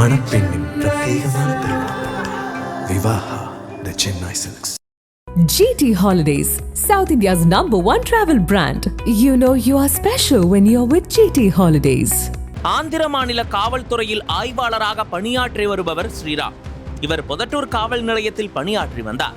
மணப்பெண்ணின் பிரத்யேகமான திருமணம் Vivaha the Chennai silks. GT Holidays, South India's #1 travel brand. You know you are special when you're with GT Holidays. Andhra மாநில காவல்துறையில் ஆய்வாளராக பணியாற்றி வருபவர் ஸ்ரீராம். இவர் பொதட்டூர் காவல் நிலையத்தில் பணியாற்றி வந்தார்.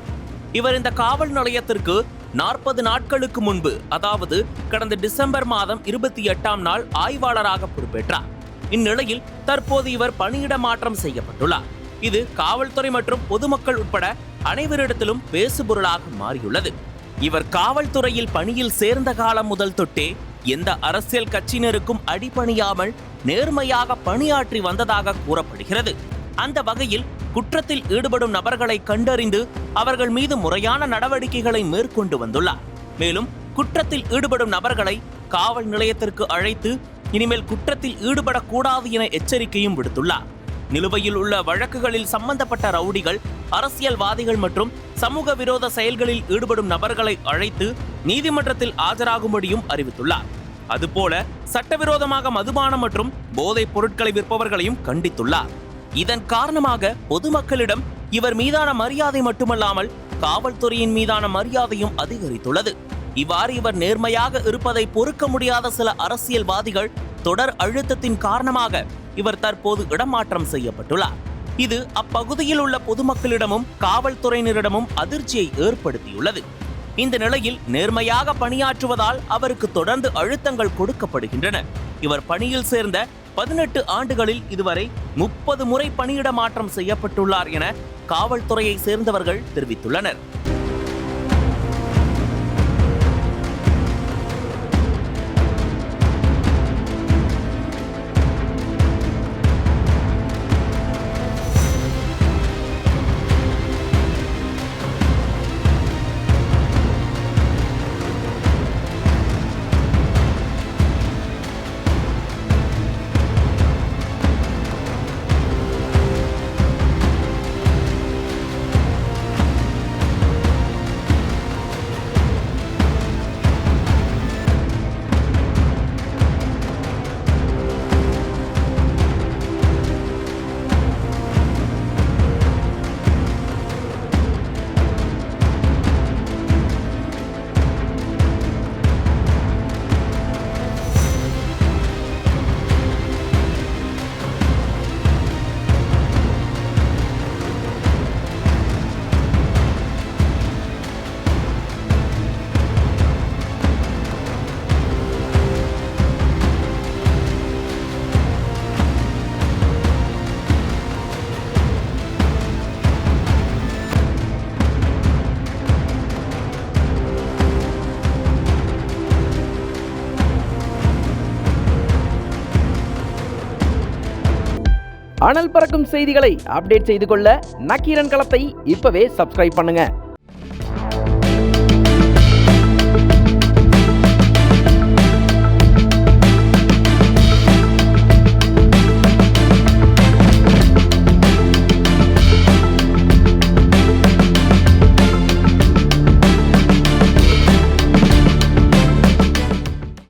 இவர் இந்த காவல் நிலையத்திற்கு 40 நாட்களுக்கு முன்பு, அதாவது கடந்த டிசம்பர் மாதம் 28ஆம் நாள் ஆய்வாளராக பொறுப்பேற்றார். இந்நிலையில் தற்போது இவர் பணியிட மாற்றம் செய்யப்பட்டுள்ளார். இது காவல்துறை மற்றும் பொதுமக்கள் உட்பட அனைவரிடத்திலும் பேசுபொருளாக மாறியுள்ளது. இவர் காவல்துறையில் பணியில் சேர்ந்த காலம் முதல் தொட்டே எந்த அரசியல் கட்சியினருக்கும் அடிபணியாமல் நேர்மையாக பணியாற்றி வந்ததாக கூறப்படுகிறது. அந்த வகையில் குற்றத்தில் ஈடுபடும் நபர்களை கண்டறிந்து அவர்கள் மீது முறையான நடவடிக்கைகளை மேற்கொண்டு வந்துள்ளார். மேலும் குற்றத்தில் ஈடுபடும் நபர்களை காவல் நிலையத்திற்கு அழைத்து இனிமேல் குற்றத்தில் ஈடுபடக்கூடாது என எச்சரிக்கையும் விடுத்துள்ளார். நிலுவையில் உள்ள வழக்குகளில் சம்பந்தப்பட்ட ரவுடிகள், அரசியல்வாதிகள் மற்றும் சமூக விரோத செயல்களில் ஈடுபடும் நபர்களை அழைத்து நீதிமன்றத்தில் ஆஜராகும்படியும் அறிவித்துள்ளார். அதுபோல சட்டவிரோதமாக மதுபானம் மற்றும் போதைப் பொருட்களை விற்பவர்களையும் கண்டித்துள்ளார். இதன் காரணமாக பொதுமக்களிடம் இவர் மீதான மரியாதை மட்டுமல்லாமல் காவல்துறையின் மீதான மரியாதையும் அதிகரித்துள்ளது. இவ்வாறு இவர் நேர்மையாக இருப்பதை பொறுக்க முடியாத சில அரசியல்வாதிகள் தொடர் அழுத்தத்தின் காரணமாக இவர் தற்போது இடமாற்றம் செய்யப்பட்டுள்ளார். இது அப்பகுதியில் உள்ள பொதுமக்களிடமும் காவல்துறையினரிடமும் அதிர்ச்சியை ஏற்படுத்தியுள்ளது. இந்த நிலையில் நேர்மையாக பணியாற்றுவதால் அவருக்கு தொடர்ந்து அழுத்தங்கள் கொடுக்கப்படுகின்றன. இவர் பணியில் சேர்ந்த 18 ஆண்டுகளில் இதுவரை 30 முறை பணியிட மாற்றம் செய்யப்பட்டுள்ளார் என காவல்துறையை சேர்ந்தவர்கள் தெரிவித்துள்ளனர். அனல் பறக்கும் செய்திகளை அப்டேட் செய்து கொள்ள நக்கீரன் களத்தை இப்பவே சப்ஸ்கிரைப் பண்ணுங்க.